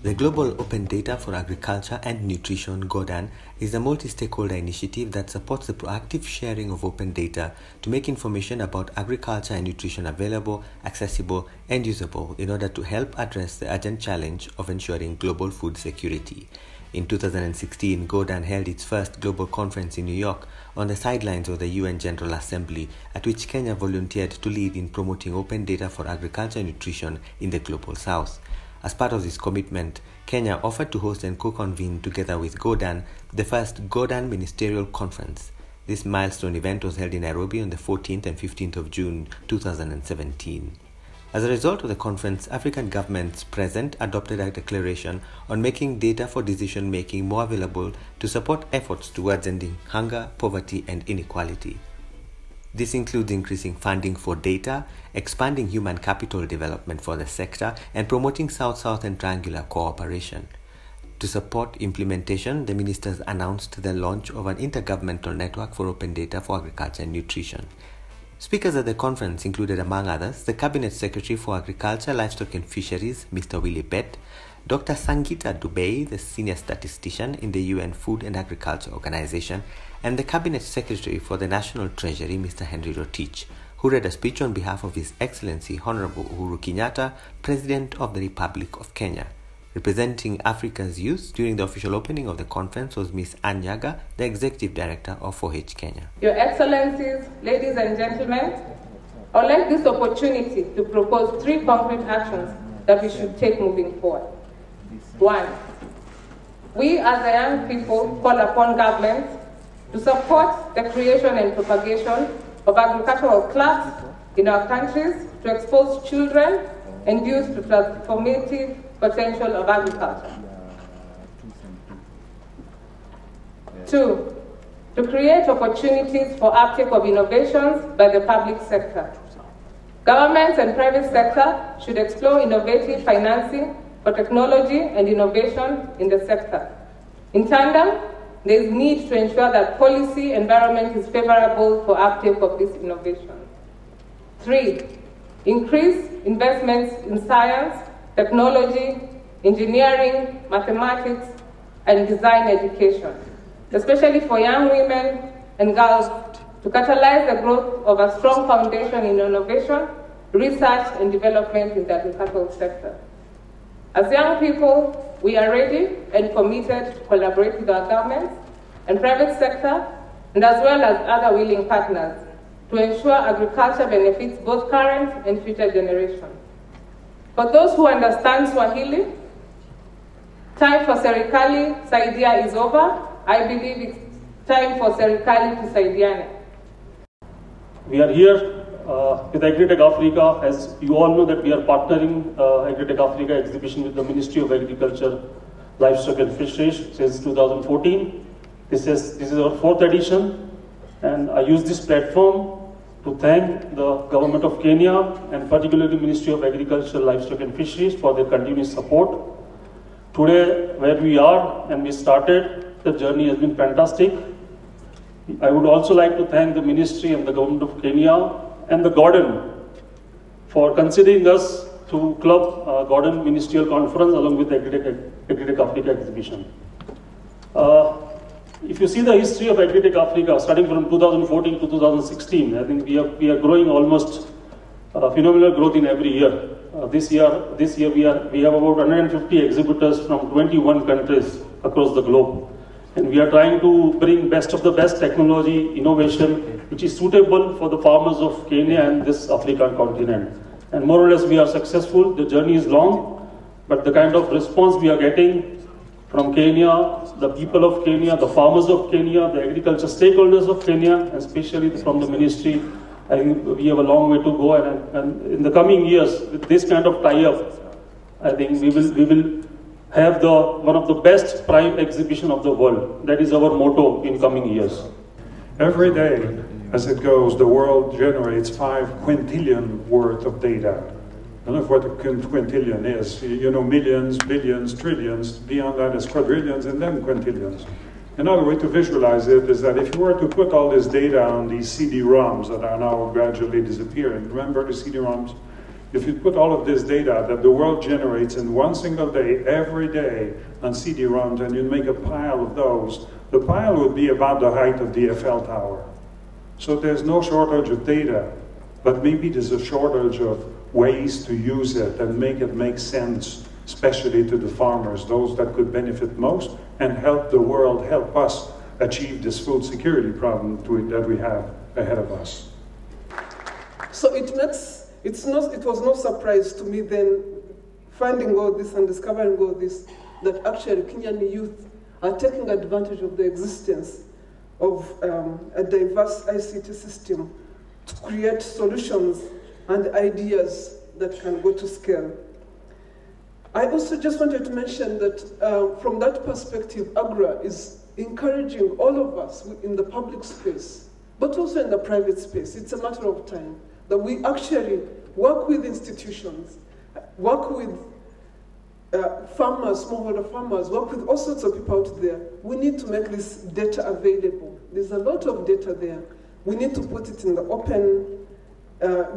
The Global Open Data for Agriculture and Nutrition GODAN is a multi-stakeholder initiative that supports the proactive sharing of open data to make information about agriculture and nutrition available, accessible, and usable in order to help address the urgent challenge of ensuring global food security. In 2016, GODAN held its first global conference in New York on the sidelines of the UN General Assembly, at which Kenya volunteered to lead in promoting open data for agriculture and nutrition in the Global South. As part of this commitment, Kenya offered to host and co-convene together with GODAN the first GODAN Ministerial Conference. This milestone event was held in Nairobi on the 14th and 15th of June 2017. As a result of the conference, African governments present adopted a declaration on making data for decision-making more available to support efforts towards ending hunger, poverty, and inequality. This includes increasing funding for data, expanding human capital development for the sector, and promoting South-South and triangular cooperation. To support implementation, the ministers announced the launch of an intergovernmental network for open data for agriculture and nutrition. Speakers at the conference included, among others, the Cabinet Secretary for Agriculture, Livestock and Fisheries, Mr. Willie Bett, Dr. Sangita Dubey, the Senior Statistician in the UN Food and Agriculture Organization, and the Cabinet Secretary for the National Treasury, Mr. Henry Rotich, who read a speech on behalf of His Excellency Honorable Uhuru Kenyatta, President of the Republic of Kenya. Representing Africa's youth during the official opening of the conference was Ms. Ann Nyaga, the Executive Director of 4H Kenya. Your Excellencies, ladies and gentlemen, I would like this opportunity to propose 3 concrete actions that we should take moving forward. 1. We as the young people call upon governments to support the creation and propagation of agricultural clubs in our countries to expose children and youth to transformative potential of agriculture. 2. To create opportunities for uptake of innovations by the public sector. Governments and private sector should explore innovative financing for technology and innovation in the sector. In tandem, there is need to ensure that policy environment is favorable for uptake of this innovation. 3. Increase investments in science, technology, engineering, mathematics, and design education, especially for young women and girls, to catalyze the growth of a strong foundation in innovation, research, and development in the agricultural sector. As young people, we are ready and committed to collaborate with our governments and private sector, and as well as other willing partners, to ensure agriculture benefits both current and future generations. For those who understand Swahili, time for serikali saidia is over. I believe it's time for serikali to saidiane. We are here with Agritech Africa. As you all know that we are partnering Agritech Africa exhibition with the Ministry of Agriculture, Livestock and Fisheries since 2014. This is our 4th edition, and I use this platform to thank the Government of Kenya and particularly Ministry of Agriculture, Livestock and Fisheries for their continuous support. Today, where we are and we started, the journey has been fantastic. I would also like to thank the Ministry and the Government of Kenya and the GODAN for considering us to club GODAN Ministerial Conference along with the Agritech Africa exhibition. If you see the history of Agritech Africa, starting from 2014 to 2016, I think we are growing almost phenomenal growth in every year. This year we have about 150 exhibitors from 21 countries across the globe. And we are trying to bring best of the best technology, innovation, which is suitable for the farmers of Kenya and this African continent. And more or less we are successful. The journey is long, but the kind of response we are getting from Kenya, the people of Kenya, the farmers of Kenya, the agriculture stakeholders of Kenya, and especially from the ministry, I think we have a long way to go. And in the coming years, with this kind of tie-up, I think we will have one of the best prime exhibition of the world. That is our motto in coming years. Every day, as it goes, the world generates 5 quintillion worth of data. I don't know what a quintillion is. You know, millions, billions, trillions. Beyond that is quadrillions and then quintillions. Another way to visualize it is that if you were to put all this data on these CD-ROMs that are now gradually disappearing, remember the CD-ROMs? If you put all of this data that the world generates in one single day, every day, on CD-ROMs, and you make a pile of those, the pile would be about the height of the Eiffel Tower. So there's no shortage of data, but maybe there's a shortage of ways to use it and make it make sense, especially to the farmers, those that could benefit most, and help the world, help us achieve this food security problem that we have ahead of us. So it was no surprise to me then, finding all this and discovering all this, that actually Kenyan youth are taking advantage of the existence of a diverse ICT system to create solutions and ideas that can go to scale. I also just wanted to mention that from that perspective, AGRA is encouraging all of us in the public space, but also in the private space. It's a matter of time that we actually work with institutions, work with farmers, smallholder farmers, work with all sorts of people out there. We need to make this data available. There's a lot of data there. We need to put it in the open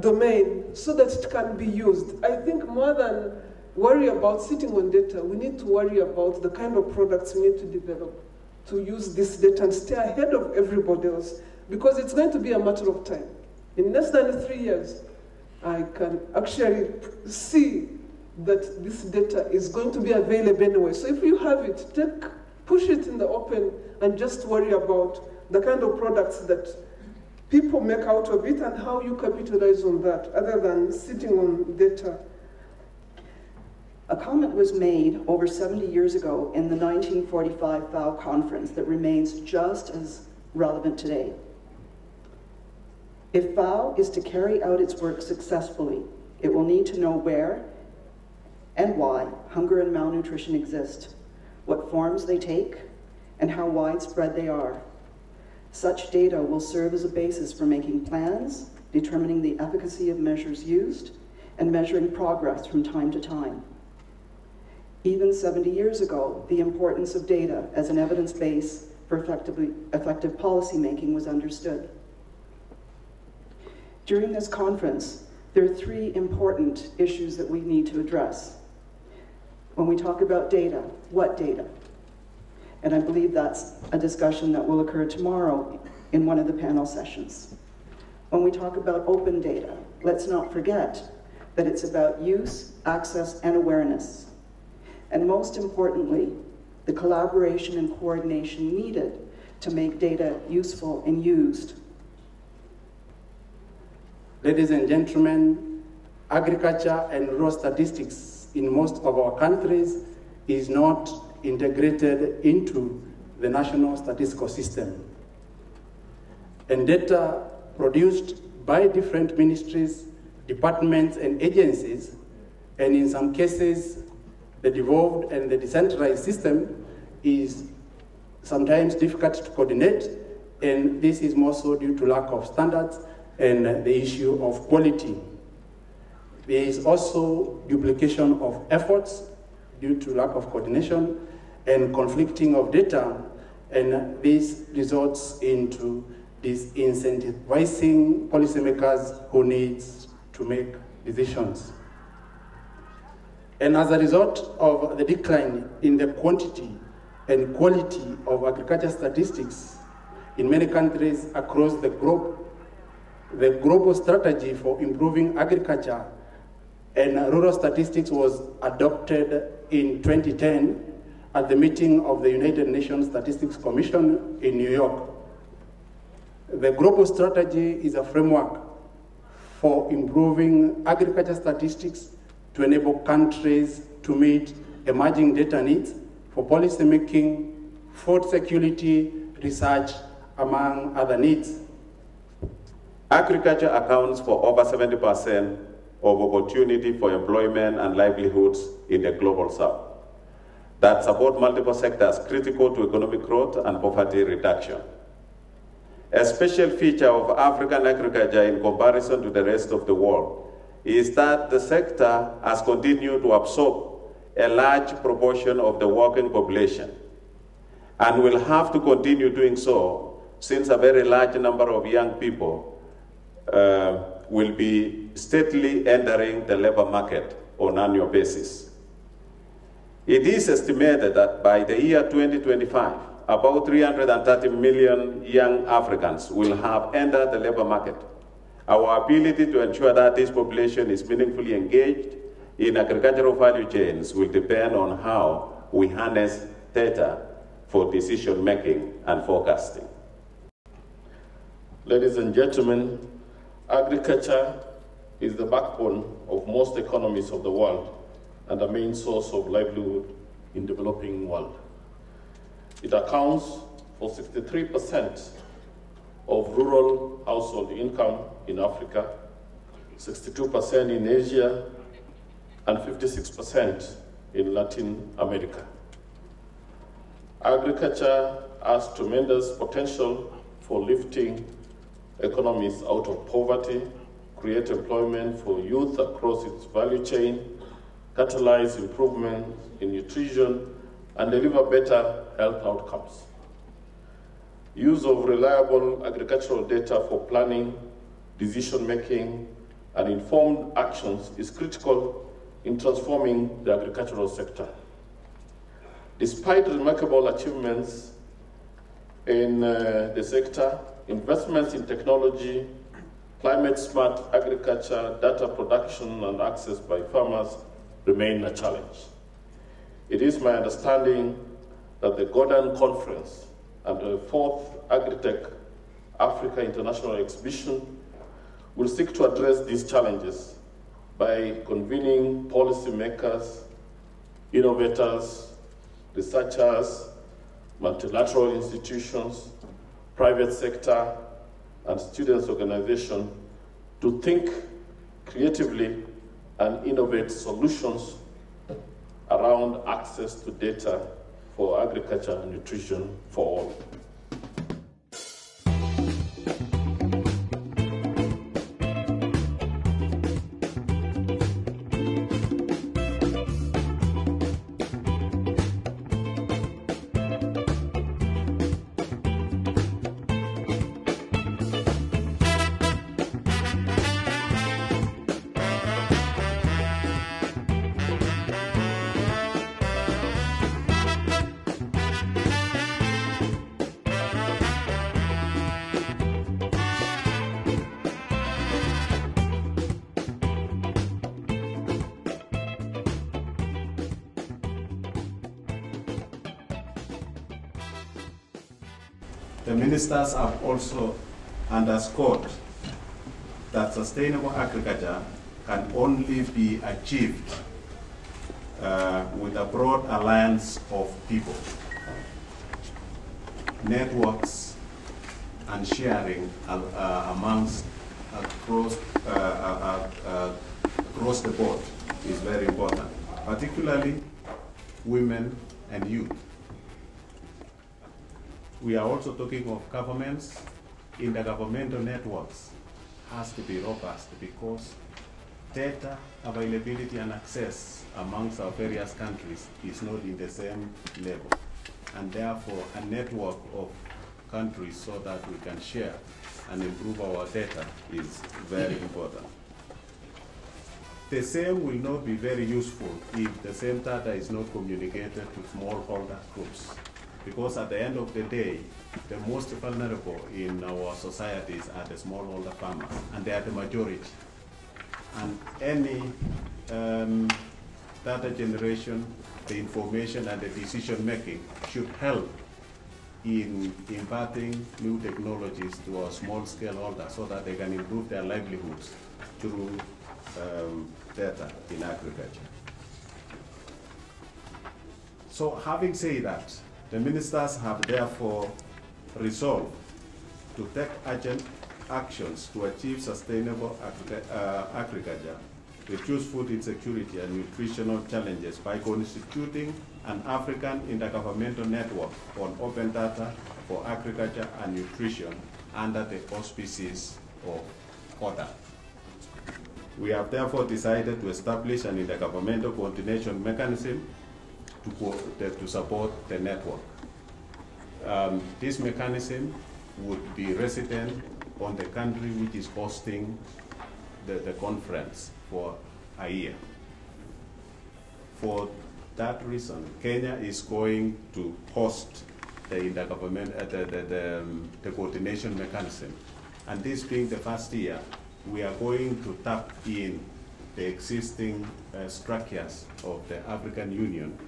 domain so that it can be used. I think more than worry about sitting on data, we need to worry about the kind of products we need to develop to use this data and stay ahead of everybody else, because it's going to be a matter of time. In less than 3 years, I can actually see that this data is going to be available anyway. So if you have it, push it in the open and just worry about the kind of products that people make out of it and how you capitalize on that, other than sitting on data. A comment was made over 70 years ago in the 1945 FAO conference that remains just as relevant today. If FAO is to carry out its work successfully, it will need to know where and why hunger and malnutrition exist, what forms they take, and how widespread they are. Such data will serve as a basis for making plans, determining the efficacy of measures used, and measuring progress from time to time. Even 70 years ago, the importance of data as an evidence base for effective policymaking was understood. During this conference, there are 3 important issues that we need to address. When we talk about data, what data? And I believe that's a discussion that will occur tomorrow in one of the panel sessions. When we talk about open data, let's not forget that it's about use, access, and awareness. And most importantly, the collaboration and coordination needed to make data useful and used. Ladies and gentlemen, agriculture and rural statistics in most of our countries is not integrated into the national statistical system. And data produced by different ministries, departments, and agencies, and in some cases, the devolved and the decentralized system is sometimes difficult to coordinate, and this is more so due to lack of standards and the issue of quality. There is also duplication of efforts due to lack of coordination and conflicting of data, and this results into disincentivizing policymakers who need to make decisions. And as a result of the decline in the quantity and quality of agriculture statistics in many countries across the globe, the global strategy for improving agriculture and rural statistics was adopted in 2010 at the meeting of the United Nations Statistics Commission in New York. The global strategy is a framework for improving agriculture statistics to enable countries to meet emerging data needs for policy making, food security, research, among other needs. Agriculture accounts for over 70% of opportunity for employment and livelihoods in the global south that support multiple sectors critical to economic growth and poverty reduction. A special feature of African agriculture in comparison to the rest of the world is that the sector has continued to absorb a large proportion of the working population and will have to continue doing so since a very large number of young people will be steadily entering the labor market on an annual basis. It is estimated that by the year 2025, about 330 million young Africans will have entered the labor market. Our ability to ensure that this population is meaningfully engaged in agricultural value chains will depend on how we harness data for decision making and forecasting. Ladies and gentlemen, agriculture is the backbone of most economies of the world and the main source of livelihood in the developing world. It accounts for 63% of rural household income in Africa, 62% in Asia, and 56% in Latin America. Agriculture has tremendous potential for lifting economies out of poverty, create employment for youth across its value chain, catalyze improvement in nutrition, and deliver better health outcomes. Use of reliable agricultural data for planning, decision-making, and informed actions is critical in transforming the agricultural sector. Despite remarkable achievements in the sector, investments in technology, climate-smart agriculture, data production, and access by farmers remain a challenge. It is my understanding that the GODAN conference and the 4th Agritech Africa International Exhibition will seek to address these challenges by convening policymakers, innovators, researchers, multilateral institutions, private sector, and students' organizations to think creatively and innovate solutions around access to data for agriculture and nutrition for all. The ministers have also underscored that sustainable agriculture can only be achieved with a broad alliance of people, networks, and sharing amongst across the board is very important, particularly women and youth. We are also talking of governments. Intergovernmental networks has to be robust because data availability and access amongst our various countries is not in the same level. And therefore, a network of countries so that we can share and improve our data is very important. The same will not be very useful if the same data is not communicated to smallholder groups. Because at the end of the day, the most vulnerable in our societies are the smallholder farmers, and they are the majority. And any data generation, the information and the decision making should help in imparting new technologies to our small scale holders so that they can improve their livelihoods through data in agriculture. So having said that, the ministers have therefore resolved to take urgent actions to achieve sustainable agriculture, reduce food insecurity and nutritional challenges by constituting an African intergovernmental network on open data for agriculture and nutrition under the auspices of GODAN. We have therefore decided to establish an intergovernmental coordination mechanism to support the network. This mechanism would be resident on the country which is hosting the conference for a year. For that reason, Kenya is going to host the intergovernment, the coordination mechanism. And this being the first year, we are going to tap in the existing structures of the African Union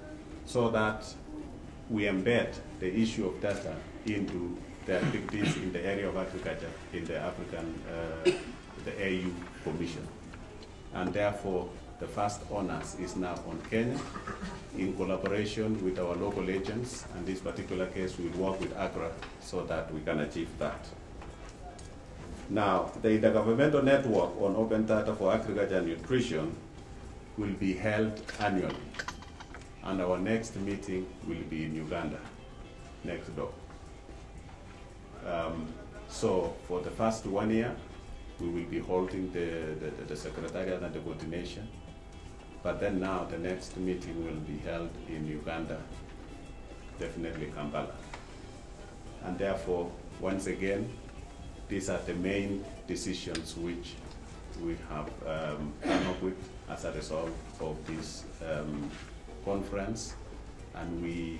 so that we embed the issue of data into the activities in the area of agriculture in the African, the AU Commission. And therefore, the first onus is now on Kenya in collaboration with our local agents. And in this particular case, we will work with AGRA so that we can achieve that. Now, the Intergovernmental Network on Open Data for Agriculture and Nutrition will be held annually. And our next meeting will be in Uganda, next door. So for the first 1 year, we will be holding the Secretariat and the coordination. But then now the next meeting will be held in Uganda, definitely Kampala. And therefore, once again, these are the main decisions which we have come up with as a result of this conference. And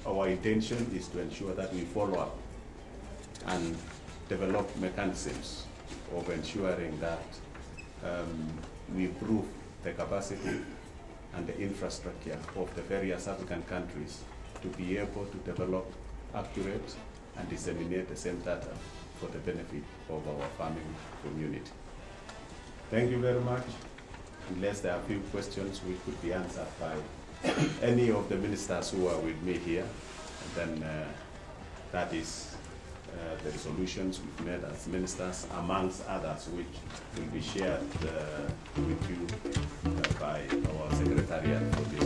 our intention is to ensure that we follow up and develop mechanisms of ensuring that we improve the capacity and the infrastructure of the various African countries to be able to develop accurate and disseminate the same data for the benefit of our farming community. Thank you very much. Unless there are a few questions which could be answered by any of the ministers who are with me here, then that is the resolutions we've made as ministers, amongst others, which will be shared with you by our secretariat for this